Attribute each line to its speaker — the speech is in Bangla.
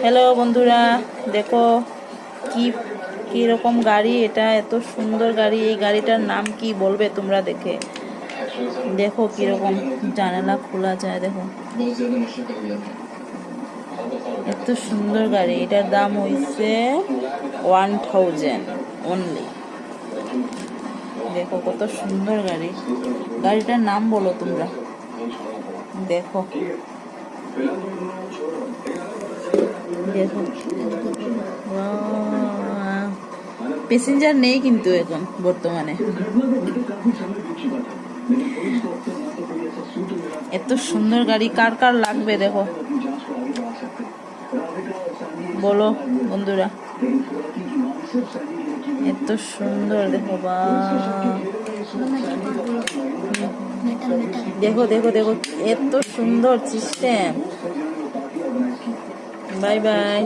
Speaker 1: হ্যালো বন্ধুরা, দেখো কি রকম গাড়ি এটা, এত সুন্দর গাড়ি। এই গাড়িটার নাম কি বলবে তোমরা? দেখো কিরকম জানালা খোলা যায়, দেখো এত সুন্দর গাড়ি। এটার দাম হইছে 1000 অনলি। দেখো কত সুন্দর গাড়ি। গাড়িটার নাম বলো তোমরা। দেখো দেখো প্যাসেঞ্জার নেই কিন্তু এখন বর্তমানে। এত সুন্দর গাড়ি কার কার লাগবে দেখো, বলো বন্ধুরা। এত সুন্দর দেখো, বা দেখো দেখো দেখো এত সুন্দর সিস্টেম। Bye bye.